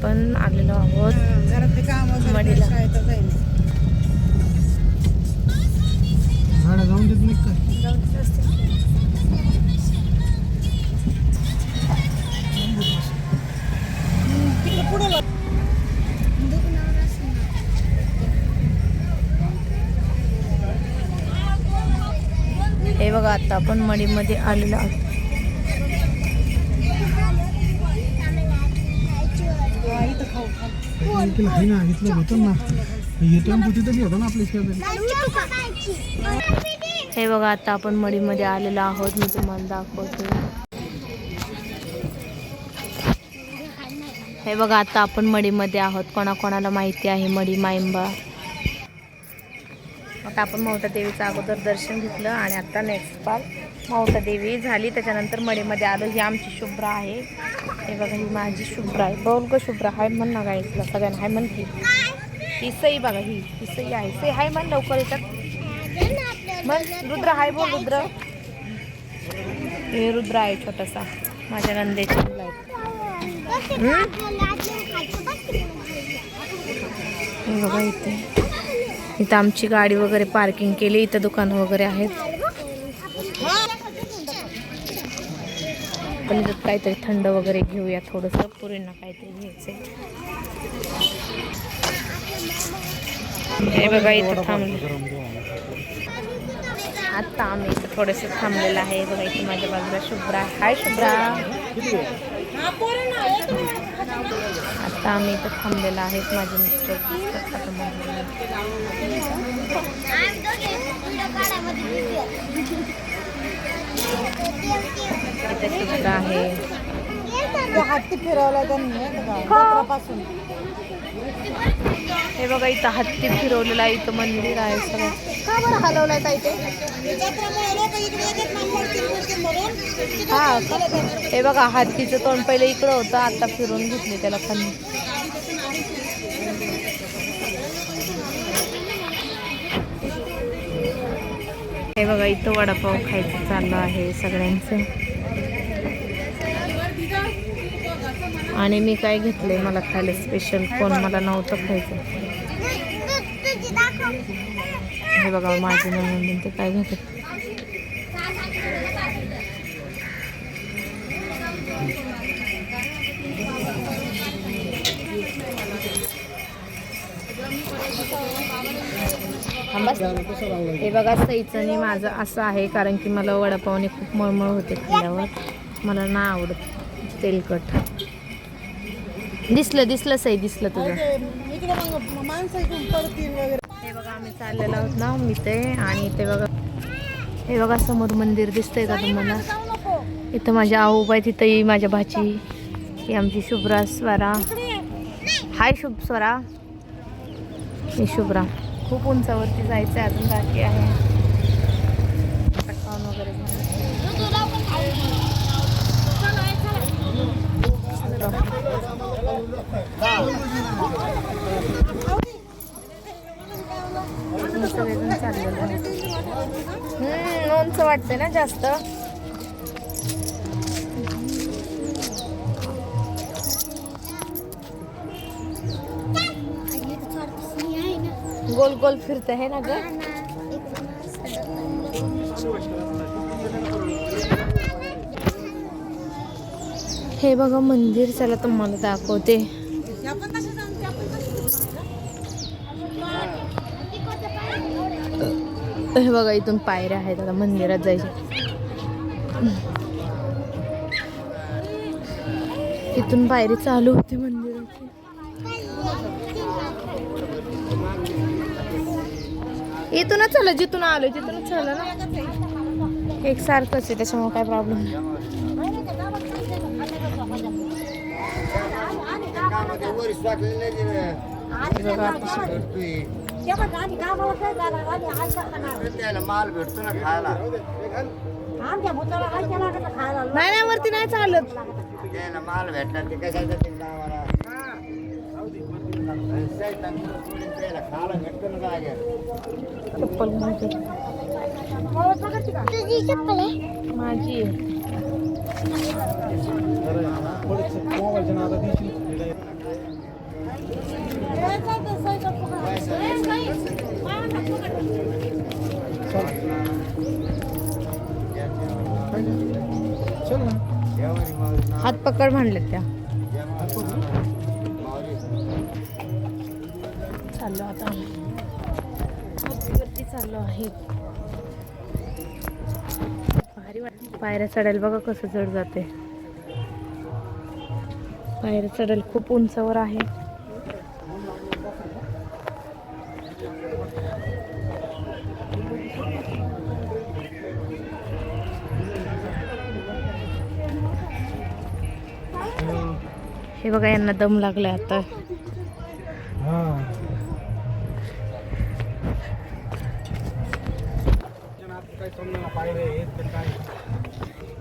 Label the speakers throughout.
Speaker 1: आपण आलेलो आहोत मडीला. हे बघा आता आपण मडीमध्ये आलेलो आहोत. हे बघा आता आपण मडीमध्ये आलेलो आहोत. मी तुम्हाला दाखवते. हे बघा आता आपण मडीमध्ये आहोत. कोणाकोणाला माहिती आहे मडी माईंबा. आता आपण मौता देवीचं अगोदर दर्शन घेतलं आणि आता नेक्स्ट पार्ट मौता देवी झाली. त्याच्यानंतर मडीमध्ये आलो. ही आमची शुभ्रा आहे. हे बघा ही माझी शुभ्रा आहे. बोल ग शुभ्रा. हाय म्हण ना गाईसला सगळ्यांना. हाय म्हण की. ही सई बघा. ही सई आहे. सई हाय म्हण लवकर येतात. मग रुद्र हाय बोल रुद्र. हे रुद्र आहे छोटासा माझ्या नंदेची मुलं आहेत. हे बघा इथे आमची गाडी वगैरे पार्किंग केली. इथं दुकान वगैरे आहेत. पण इथं काहीतरी थंड वगैरे घेऊया थोडंसं. पुरींना काहीतरी घ्यायचंय. हे बघा इथं थांबले. आता आम्ही इथं थोडंसं थांबलेलं आहे. बघा इथे माझ्या बाजूला शुभ्रा. हाय शुभ्रा. आता आम्ही इथं थांबलेलं आहेत. माझे मिस्टर इथं शुभ्रा आहे.
Speaker 2: हत्ती फिरवला त्यांनी
Speaker 1: हे बघा इथं हत्ती फिरवलेला आहे. इथं मंदिर आहे सगळं.
Speaker 2: का बरं हलवलाय ताई ते?
Speaker 1: हा हे बघा हत्तीचं तोंड पहिलं इकडं होतं. आता फिरवून घेतले त्याला खाली. हे बघा इथं वडापाव खायचं चाललं आहे सगळ्यांचं. आणि मी काय घेतलंय मला खायला स्पेशल. कोण मला नव्हतं खायचं. हे बघा माझे नवीन ते काय घेतात. हे बघा सईचं आणि माझं असं आहे. कारण की मला वडापावने खूप मळमळ होते खाल्ल्यावर. मला नाही आवडत तेलकट. दिसलं सई दिसलं तुझं. हे बघा आम्ही चाललेलो आहोत ना मी ते. आणि ते बघा हे बघा समोर मंदिर दिसतंय का तुम्हाला. इथं माझी आऊबाई. तिथं ही माझ्या भाची. ही आमची शुभ्रा स्वरा. हाय शुभ स्वरा. ही शुभ्रा. खूप उंचावरती जायचं आहे अजून बाकी आहे. खाऊन वगैरे सगळेजण चाललेलं आहे. उंच वाटते ना जास्त. गोल गोल फिरते है ना ग. हे बघा मंदिर. चला तुम्हाला दाखवते. हे बघा इथून पायऱ्या आहेत आता मंदिरात जायच्या. इथून पायरी चालू होती मंदिराची. इथूनच चला जिथून आलो तिथूनच चला ना. एक सारखंच आहे त्याच्यामुळे काय प्रॉब्लेम नाही.
Speaker 3: माल भेटतो ना खायला.
Speaker 1: नाही वरती नाही चालत.
Speaker 3: माल भेटला ते कशाचा
Speaker 1: चप्पल माझी पकड म्हणले त्या चाललो आता वरती चाललो आहे. भारी वाटत पायऱ्या चढायला बघा कसं जड जाते. पायऱ्या चढायला खूप उंचावर आहे. हे बघा यांना दम लागलाय आता.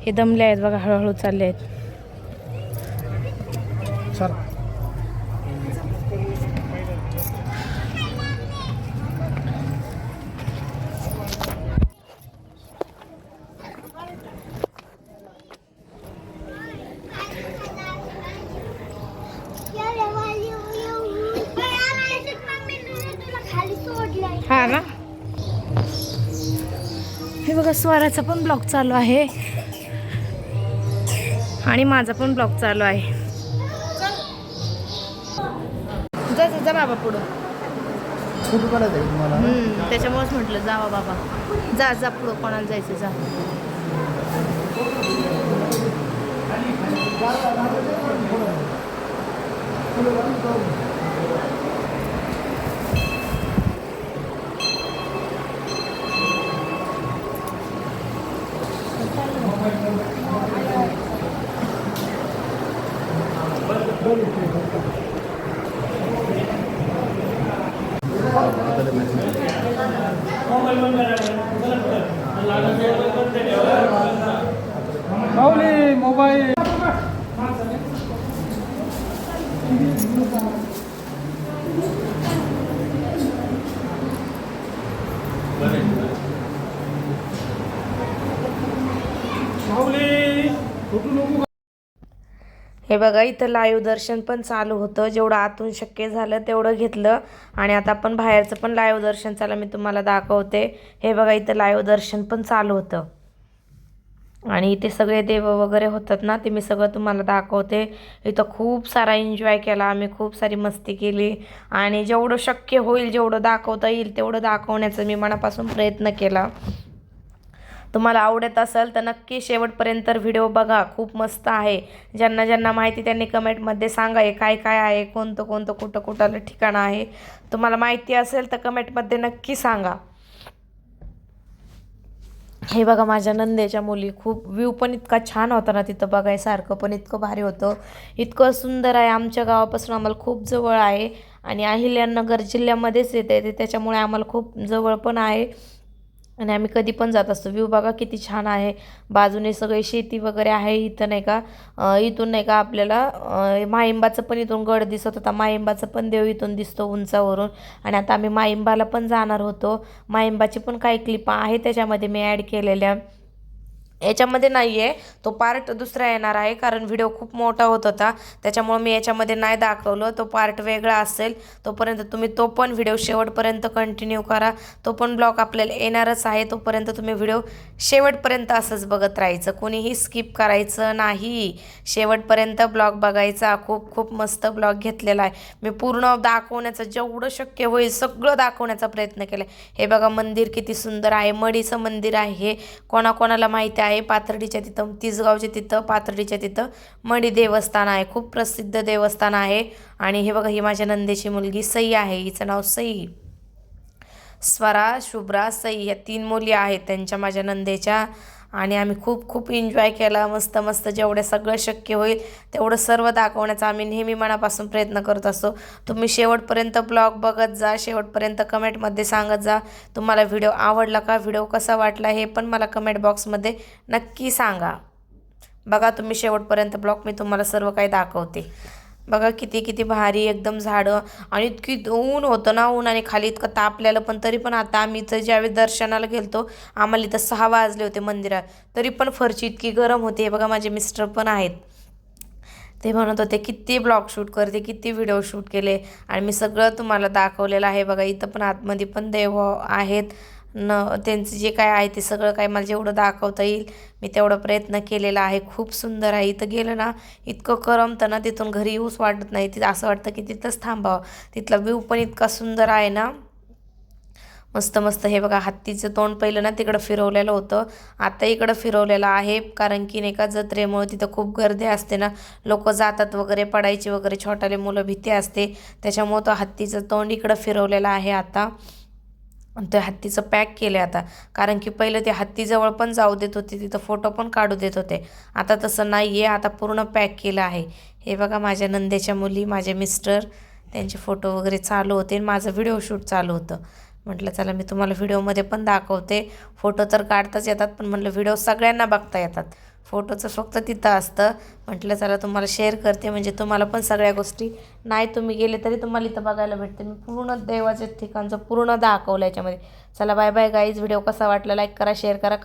Speaker 1: हे दमले आहेत बघा, हळूहळू चालले आहेत. हा ना. हे बघा स्वराचा पण ब्लॉग चालू आहे आणि माझा पण ब्लॉग चालू आहे. जा जा बाबा पुढं. त्याच्यामुळेच म्हटलं जावा बाबा, जा जा पुढं, कोणाला जायचं जा.
Speaker 4: मोबाईल
Speaker 1: हे बघा इथं लाईव्ह दर्शन पण चालू होतं. जेवढं आतून शक्य झालं तेवढं घेतलं आणि आता आपण बाहेरचं पण लाईव्ह दर्शन चला मी तुम्हाला दाखवते. हे बघा इथं लाईव्ह दर्शन पण चालू होतं आणि इथे सगळे देव वगैरे होतात ना, ते मी सगळं तुम्हाला दाखवते. इथं खूप सारा एन्जॉय केला आम्ही, खूप सारी मस्ती केली आणि जेवढं शक्य होईल, जेवढं दाखवता येईल तेवढं दाखवण्याचा मी मनापासून प्रयत्न केला. तुम्हाला आवडत असेल तर नक्की शेवटपर्यंत व्हिडिओ बघा, खूप मस्त आहे. ज्यांना ज्यांना माहिती त्यांनी कमेंटमध्ये सांगा हे काय काय आहे, कोणतं कोणतं कुठं कुठलं ठिकाण आहे. तुम्हाला माहिती असेल तर कमेंटमध्ये नक्की सांगा. हे बघा माझ्या नंदेच्या मुली, खूप व्ह्यू पण इतका छान होता ना तिथं बघायसारखं, पण इतकं भारी होतं, इतकं सुंदर आहे. आमच्या गावापासून आम्हाला खूप जवळ आहे आणि अहिल्यानगर जिल्ह्यामध्येच येते ते, त्याच्यामुळे आम्हाला खूप जवळ पण आहे आणि आम्ही कधी पण जात असतो. व्ह्यू बघा किती छान आहे. बाजूने सगळी शेती वगैरे आहे. इथं नाही का इथून नाही का आपल्याला माहिंबाचं पण इथून गड दिसत होता. माहिंबाचं पण देव इथून दिसतो उंचावरून आणि आता आम्ही माहिंबाला पण जाणार होतो. माहिंबाची पण काही क्लिप आहे त्याच्यामध्ये मी ॲड केलेल्या. याच्यामध्ये नाही आहे, तो पार्ट दुसरा येणार आहे कारण व्हिडिओ खूप मोठा होत होता, त्याच्यामुळे मी याच्यामध्ये नाही दाखवलं. तो पार्ट वेगळा असेल. तोपर्यंत तुम्ही तो पण व्हिडिओ शेवटपर्यंत कंटिन्यू करा. तो पण ब्लॉग आपल्याला येणारच आहे. तोपर्यंत तुम्ही व्हिडिओ शेवटपर्यंत असंच बघत राहायचं, कोणीही स्किप करायचं नाही. शेवटपर्यंत ब्लॉग बघायचा. खूप खूप मस्त ब्लॉग घेतलेला आहे मी. पूर्ण दाखवण्याचं जेवढं शक्य होईल सगळं दाखवण्याचा प्रयत्न केला. हे बघा मंदिर किती सुंदर आहे. मडीचं मंदिर आहे हे. कोणाकोणाला माहिती आहे पाथर्डीच्या तिथं, तिसगावच्या तिथं पाथर्डीच्या तिथं मडी देवस्थान आहे. खूप प्रसिद्ध देवस्थान आहे. आणि हे बघा ही माझ्या नंदेची मुलगी सई आहे. हिचं नाव सई, स्वरा, शुभ्रा, सई या 3 मुली आहेत त्यांच्या माझ्या नंदेच्या. आणि आम्ही खूप खूप एन्जॉय केला. मस्त मस्त जेवढं सगळं शक्य होईल तेवढं सर्व दाखवण्याचा आम्ही नेहमी मनापासून प्रयत्न करत असतो. तुम्ही शेवटपर्यंत ब्लॉग बघत जा. शेवटपर्यंत कमेंटमध्ये सांगत जा तुम्हाला व्हिडिओ आवडला का, व्हिडिओ कसा वाटला हे पण मला कमेंट बॉक्समध्ये नक्की सांगा. बघा तुम्ही शेवटपर्यंत ब्लॉग मी तुम्हाला सर्व काही दाखवते. बघा किती किती भारी एकदम झाडं आणि इतकी ऊन होतं ना, ऊन आणि खाली इतकं तापलेलं. पण तरी पण आता आम्ही इथं ज्यावेळी दर्शनाला गेलतो आम्हाला इथं 6 वाजले होते मंदिरात, तरी पण फरची इतकी गरम होती. हे बघा माझे मिस्टर पण आहेत, ते म्हणत होते किती ब्लॉग शूट करते, किती व्हिडिओ शूट केले आणि मी सगळं तुम्हाला दाखवलेलं आहे. बघा इथं पण आतमध्ये पण देव आहेत त्यांचं जे काय आहे ते सगळं काय मला जेवढं दाखवता येईल मी तेवढा प्रयत्न केलेला आहे. खूप सुंदर आहे. इथं गेलं ना इतकं करमतं ना, तिथून घरी येऊच वाटत नाही. तिथं असं वाटतं की तिथंच थांबावं. तिथला व्ह्यू पण इतका सुंदर आहे ना, मस्त मस्त. हे बघा हत्तीचं तोंड पहिलं ना तिकडं फिरवलेलं होतं, आता इकडं फिरवलेलं आहे. कारण की नाही का जत्रेमुळे तिथं खूप गर्दी असते ना, लोक जातात वगैरे, पडायची वगैरे, छोटाले मुलं भीती असते, त्याच्यामुळं तो हत्तीचं तोंड इकडं फिरवलेलं आहे आता. ते हत्तीचं पॅक केलं आता. कारण की पहिलं ते हत्तीजवळ पण जाऊ देत होते, तिथं फोटो पण काढू देत होते. आता तसं नाही आहे, आता पूर्ण पॅक केलं आहे. हे बघा माझ्या नंदेच्या मुली, माझे मिस्टर, त्यांचे फोटो वगैरे चालू होते आणि माझं व्हिडिओ शूट चालू होतं. म्हटलं चला मी तुम्हाला व्हिडिओमध्ये पण दाखवते. फोटो तर काढताच येतात, पण म्हटलं व्हिडिओ सगळ्यांना बघता येतात, फोटोचं फक्त तिथं असतं. म्हटलं चला तुम्हाला शेअर करते, म्हणजे तुम्हाला पण सगळ्या गोष्टी नाही तुम्ही गेले तरी तुम्हाला इथं बघायला भेटते. मी पूर्ण देवाच्या ठिकाणचं पूर्ण दाखवलं याच्यामध्ये. चला बाय बाय गाईज. व्हिडिओ कसा वाटला लाईक करा, शेअर करा,